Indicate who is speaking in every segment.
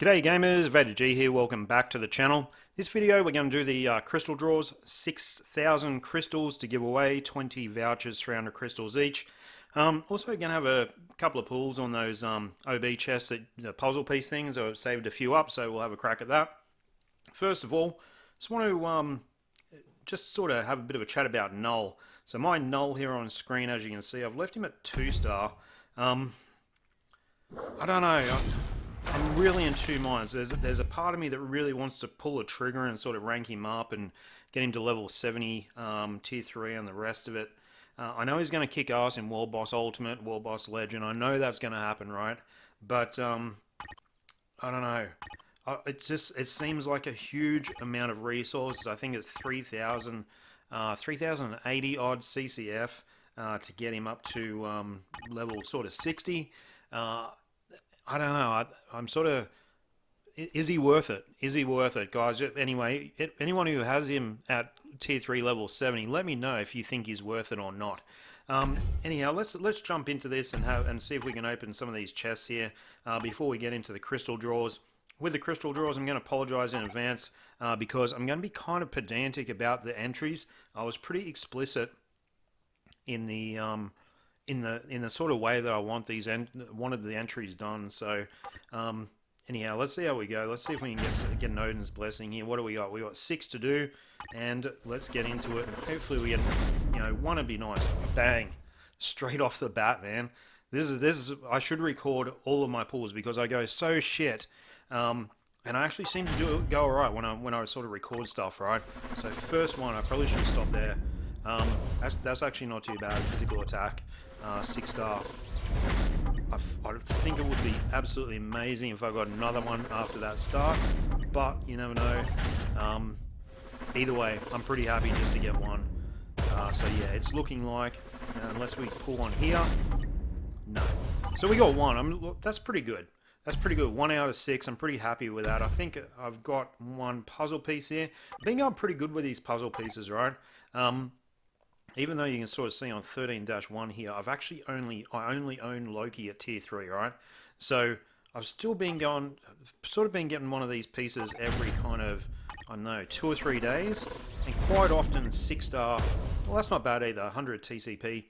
Speaker 1: G'day gamers, Vader G here, welcome back to the channel. This video we're going to do the crystal draws, 6,000 crystals to give away, 20 vouchers, 300 crystals each. Also going to have a couple of pulls on those OB chests, the puzzle piece things. I've saved a few up, so we'll have a crack at that. First of all, just want to just sort of have a bit of a chat about Null. So my Null here on screen, as you can see, I've left him at 2-star. I don't know. I'm really in two minds. There's a part of me that really wants to pull a trigger and sort of rank him up and get him to level 70, tier 3 and the rest of it. I know he's going to kick ass in World Boss Ultimate, World Boss Legend. I know that's going to happen, right? But I don't know. It seems like a huge amount of resources. I think it's 3,080 odd CCF to get him up to level sort of 60. I don't know. I'm sort of... Is he worth it? Is he worth it, guys? Anyway, anyone who has him at tier 3 level 70, let me know if you think he's worth it or not. Anyhow, let's jump into this and see if we can open some of these chests here before we get into the crystal draws. With the crystal draws, I'm going to apologize in advance because I'm going to be kind of pedantic about the entries. I was pretty explicit in the sort of way that I want wanted the entries done. So anyhow, let's see how we go. Let's see if we can get an Odin's blessing here. What do we got? We got 6 to do, and let's get into it. Hopefully we get, one would be nice. Bang, straight off the bat, man. This is I should record all of my pulls because I go so shit. And I actually seem to go alright when I sort of record stuff, right? So first one, I probably should have stopped there. That's actually not too bad. Physical attack, 6-star. I think it would be absolutely amazing if I got another one after that start, but you never know. Either way, I'm pretty happy just to get one. So yeah, it's looking like, unless we pull one here, no. So we got one. That's pretty good. That's pretty good. 1 out of 6. I'm pretty happy with that. I think I've got one puzzle piece here. I've been going pretty good with these puzzle pieces, right? Even though you can sort of see on 13-1 here, I only own Loki at tier 3, right? So I've still been getting one of these pieces every kind of, I don't know, 2 or 3 days, and quite often 6-star. Well, that's not bad either. 100 TCP.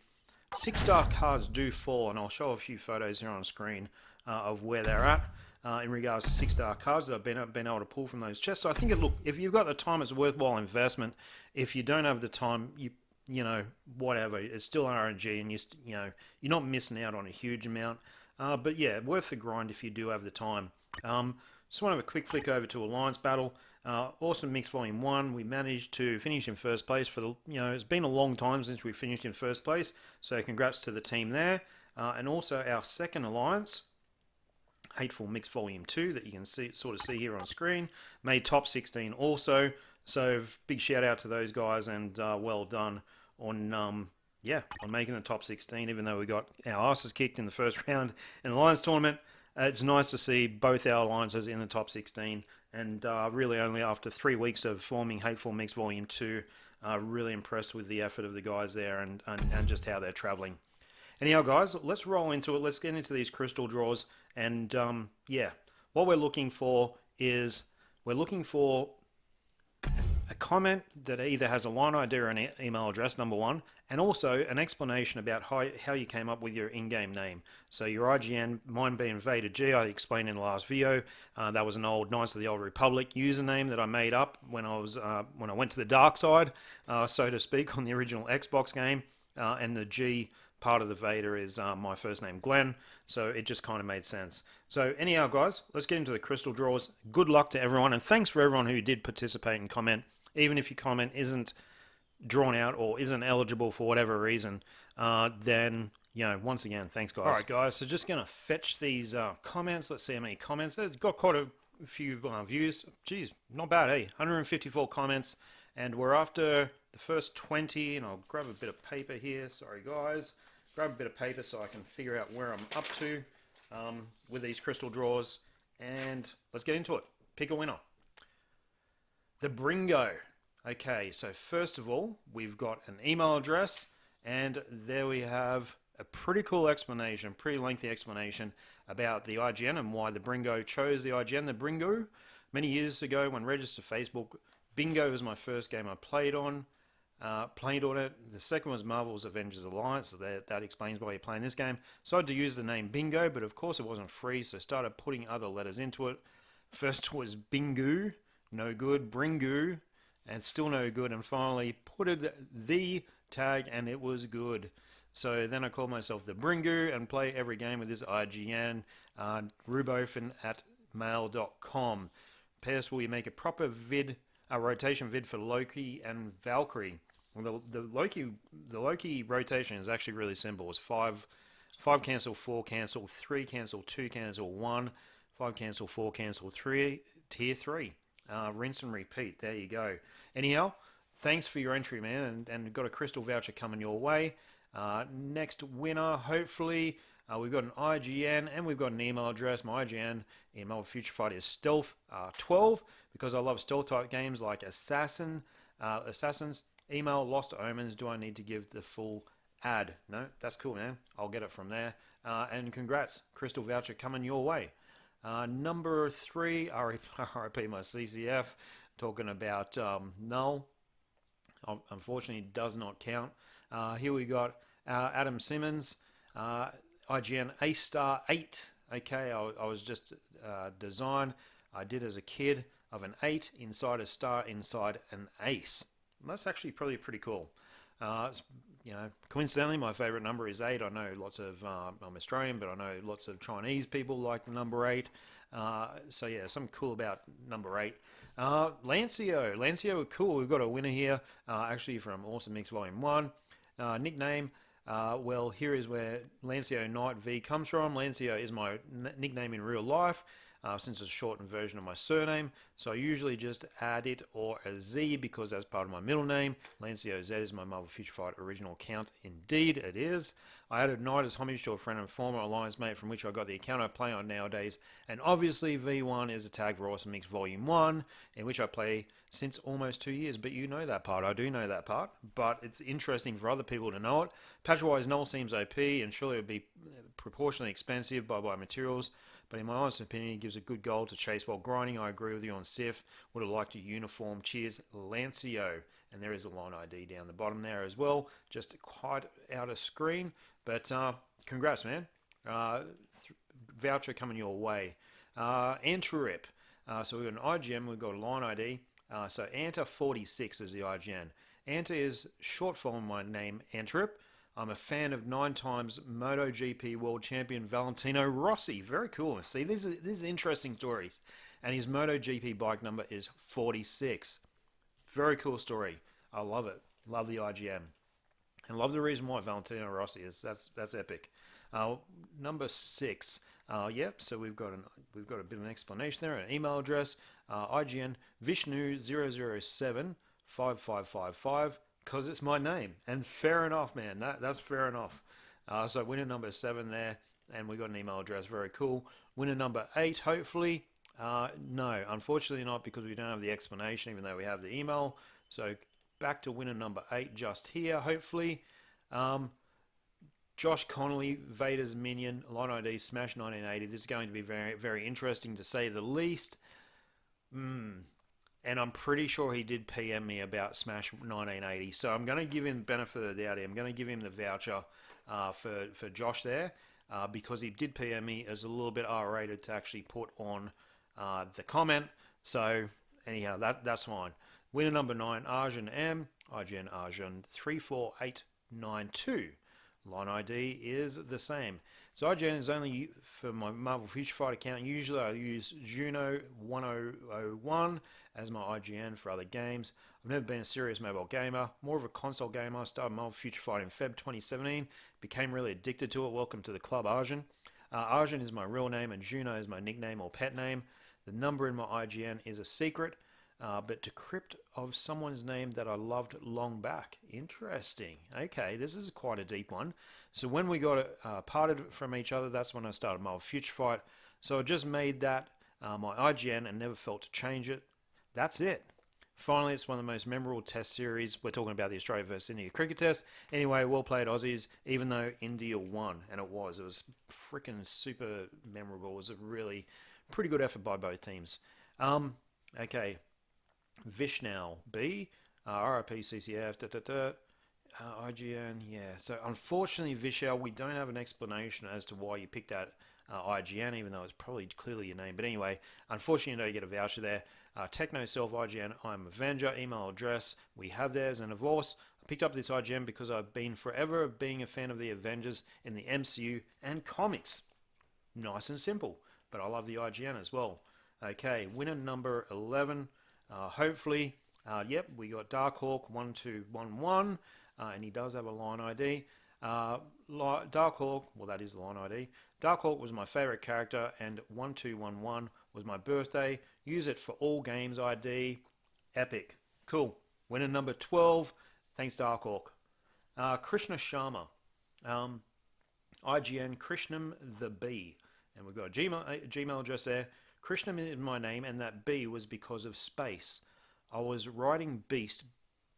Speaker 1: 6-star cards do fall, and I'll show a few photos here on screen of where they're at in regards to 6-star cards that I've been able to pull from those chests. So I think if you've got the time, it's a worthwhile investment. If you don't have the time, whatever, it's still RNG, and you're not missing out on a huge amount. But yeah, worth the grind if you do have the time. Just want to have a quick flick over to Alliance Battle. Awesome Mix Volume 1. We managed to finish in first place for it's been a long time since we finished in first place. So congrats to the team there. And also our second alliance, Hateful Mix Volume 2, that you can sort of see here on screen, made top 16 also. So big shout out to those guys, and well done on making the top 16, even though we got our asses kicked in the first round in the Alliance tournament. It's nice to see both our alliances in the top 16, and really only after 3 weeks of forming Hateful Mix Volume 2, really impressed with the effort of the guys there and just how they're traveling. Anyhow, guys, let's roll into it. Let's get into these crystal draws. And yeah, what we're looking for is a comment that either has a line ID or an email address, number one, and also an explanation about how you came up with your in-game name. So your IGN, mine being Vader G, I explained in the last video. That was an old Knights of the Old Republic username that I made up when I went to the dark side, so to speak, on the original Xbox game. And the G part of the Vader is my first name, Glenn, so it just kind of made sense. So anyhow, guys, let's get into the crystal draws. Good luck to everyone, and thanks for everyone who did participate and comment. Even if your comment isn't drawn out or isn't eligible for whatever reason, then, once again, thanks, guys. All right, guys, so just going to fetch these comments. Let's see how many comments. They've got quite a few views. Geez, not bad, eh? 154 comments, and we're after the first 20, and I'll grab a bit of paper here. Sorry, guys. Grab a bit of paper so I can figure out where I'm up to with these crystal draws, and let's get into it. Pick a winner. The Bringo. Okay, so first of all, we've got an email address, and there we have a pretty cool explanation, pretty lengthy explanation about the IGN and why the Bringo chose the IGN. The Bringo, many years ago when registered Facebook, Bingo was my first game I played on. Played on it. The second was Marvel's Avengers Alliance, so that explains why you're playing this game. So I had to use the name Bingo, but of course it wasn't free, so started putting other letters into it. First was Bingu, no good, Bringu, and still no good, and finally put it the tag, and it was good. So then I called myself the Bringu and play every game with this IGN, rubofen at mail.com. P.S. Will you make a proper rotation vid for Loki and Valkyrie? Well, the Loki rotation is actually really simple. It's five cancel, four cancel, three cancel, two cancel, one, five cancel, four cancel, three, tier three. Rinse and repeat. There you go. Anyhow, thanks for your entry, man, and got a crystal voucher coming your way. Next winner, hopefully, we've got an IGN and we've got an email address. My IGN email for Future Fight is stealth12 because I love stealth type games like Assassins. Email Lost Omens. Do I need to give the full ad? No, that's cool, man. I'll get it from there. And congrats, crystal voucher coming your way. Number 3, RIP my CCF, talking about Null. Unfortunately, does not count. Here we got Adam Simmons, IGN A-star 8. Okay, I was just design I did as a kid of an 8 inside a star inside an ace. That's actually probably pretty cool. Coincidentally, my favorite number is 8. I know lots of, I'm Australian, but I know lots of Chinese people like the number 8. So yeah, something cool about number 8. Lancio are cool. We've got a winner here, actually from Awesome Mix Volume 1. Nickname, well, here is where Lancio Knight V comes from. Lancio is my nickname in real life. Since it's a shortened version of my surname, so I usually just add it or a Z because that's part of my middle name. Lancio Z is my Marvel Future Fight original account. Indeed, it is. I added Knight as homage to a friend and former alliance mate from which I got the account I play on nowadays. And obviously, V1 is a tag for Awesome Mix Volume 1, in which I play since almost 2 years. But you know that part. I do know that part. But it's interesting for other people to know it. Patch-wise, Null seems OP, and surely it would be proportionally expensive by materials. But in my honest opinion, he gives a good goal to chase while grinding. I agree with you on Sif. Would have liked a uniform. Cheers, Lancio. And there is a line ID down the bottom there as well. Just quite out of screen. But congrats, man. Voucher coming your way. Antrip. So we've got an IGN. We've got a line ID. So Anta46 is the IGN. Anta is short form of my name, Antrip. I'm a fan of 9 times MotoGP World Champion Valentino Rossi. Very cool. See, this is interesting stories. And his MotoGP bike number is 46. Very cool story. I love it. Love the IGN. And love the reason why Valentino Rossi is. That's epic. Number 6. Yep. So we've got a bit of an explanation there. An email address. IGN Vishnu 007 5555. Because it's my name. And fair enough, man. That's fair enough. So winner number 7 there. And we got an email address. Very cool. Winner number 8, hopefully. No, unfortunately not, because we don't have the explanation, even though we have the email. So back to winner number 8 just here, hopefully. Josh Connolly, Vader's Minion, line ID, Smash 1980. This is going to be very, very interesting, to say the least. And I'm pretty sure he did PM me about Smash 1980. So I'm going to give him the benefit of the doubt here. I'm going to give him the voucher for Josh there, because he did PM me as a little bit R-rated to actually put on the comment. So anyhow, that's fine. Winner number 9, Arjun M. IGN Arjun 34892. Line ID is the same. So IGN is only for my Marvel Future Fight account. Usually I use Juno1001 as my IGN for other games. I've never been a serious mobile gamer, more of a console gamer. I started Marvel Future Fight in Feb 2017, became really addicted to it. Welcome to the club, Arjun. Arjun is my real name and Juno is my nickname or pet name. The number in my IGN is a secret, but decrypt of someone's name that I loved long back. Interesting. Okay, this is quite a deep one. So when we got parted from each other, that's when I started Marvel Future Fight. So I just made that my IGN and never felt to change it. That's it. Finally, it's one of the most memorable test series. We're talking about the Australia versus India cricket test. Anyway, well played Aussies, even though India won, and it was. It was freaking super memorable. It was a really pretty good effort by both teams. Okay, Vishnal B, RIP CCF, IGN, yeah. So unfortunately, Vishal, we don't have an explanation as to why you picked that IGN, even though it's probably clearly your name. But anyway, unfortunately, you don't get a voucher there. Techno Self IGN, I'm Avenger, email address, we have theirs, and of course, I picked up this IGN because I've been forever being a fan of the Avengers in the MCU and comics. Nice and simple, but I love the IGN as well. Okay, winner number 11. Hopefully, yep, we got Darkhawk 1211, and he does have a line ID. Darkhawk, well, that is the line ID. Darkhawk was my favorite character, and 1211 was my birthday. Use it for all games ID. Epic. Cool. Winner number 12. Thanks, Darkhawk. Krishna Sharma. IGN Krishnam the B. And we've got a Gmail address there. Krishnam is my name, and that B was because of space. I was writing Beast,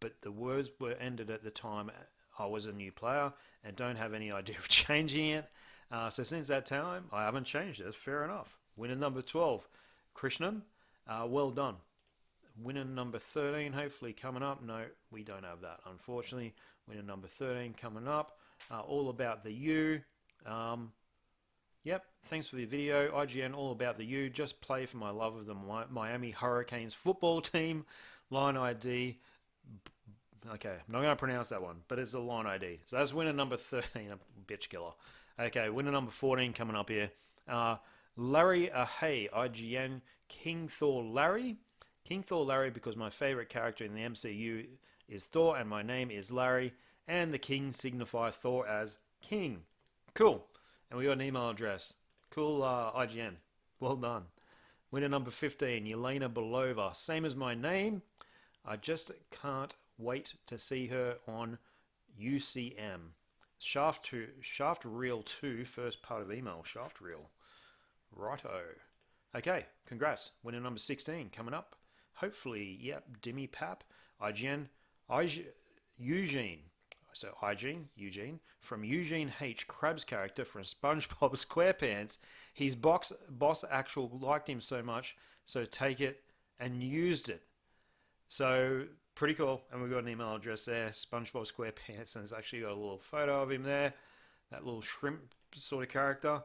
Speaker 1: but the words were ended at the time I was a new player and don't have any idea of changing it. So since that time, I haven't changed it. That's fair enough. Winner number 12, Krishnam. Well done. Winner number 13, hopefully coming up. No, we don't have that, unfortunately. Winner number 13 coming up. All about the U. Yep, thanks for the video. IGN, all about the U. Just play for my love of the Miami Hurricanes football team. Line ID. Okay, I'm not going to pronounce that one, but it's a line ID. So that's winner number 13, a bitch killer. Okay, winner number 14 coming up here. Larry Ahay, IGN, King Thor Larry. King Thor Larry because my favorite character in the MCU is Thor and my name is Larry. And the King signify Thor as King. Cool. And we got an email address. Cool, IGN. Well done. Winner number 15, Yelena Belova. Same as my name. I just can't wait to see her on UCM. Shaft Reel 2, first part of email. Shaft Reel. Righto. Okay, congrats. Winner number 16 coming up. Hopefully, yep, Dimmy Pap. IGN. Eugene. So Eugene, from Eugene H. Krabs' character from SpongeBob SquarePants. His boss actual liked him so much, so take it and used it. So pretty cool. And we've got an email address there, SpongeBob SquarePants, and it's actually got a little photo of him there, that little shrimp sort of character.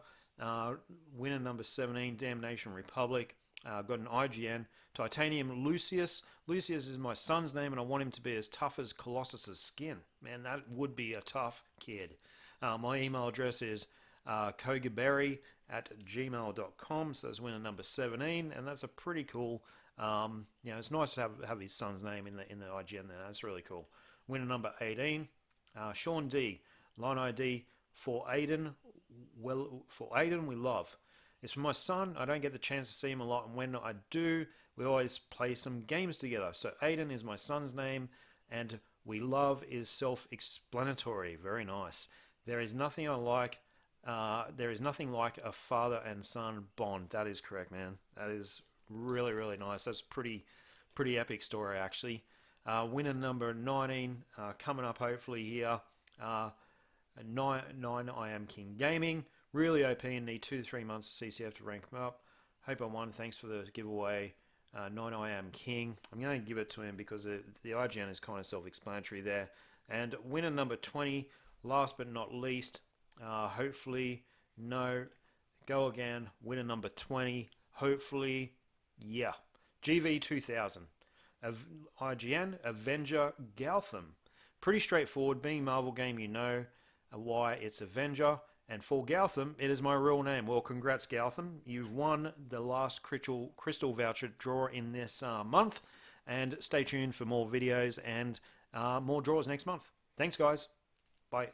Speaker 1: Winner number 17, Damnation Republic. I've got an IGN, Titanium Lucius. Lucius is my son's name, and I want him to be as tough as Colossus's skin. Man, that would be a tough kid. My email address is kogaberry@gmail.com. So that's winner number 17, and that's a pretty cool. It's nice to have his son's name in the IGN there. That's really cool. Winner number 18, Sean D. Line ID for Aiden. Well, for Aiden, we love. It's for my son. I don't get the chance to see him a lot, and when I do, we always play some games together. So Aiden is my son's name, and we love is self-explanatory. Very nice. There is nothing like a father and son bond. That is correct, man. That is really, really nice. That's pretty epic story, actually. Winner number 19 coming up hopefully here. 9 I Am King Gaming. Really OP and need 2 to 3 months of CCF to rank him up. Hope I won. Thanks for the giveaway. 9 I Am King. I'm going to give it to him because the IGN is kind of self-explanatory there. And winner number 20, last but not least, hopefully, no, go again. Winner number 20, hopefully, yeah. GV2000. IGN, Avenger Gotham. Pretty straightforward. Being Marvel game, you know why it's Avenger. And for Gotham, it is my real name. Well, congrats, Gotham. You've won the last crystal voucher draw in this month. And stay tuned for more videos and more draws next month. Thanks, guys. Bye.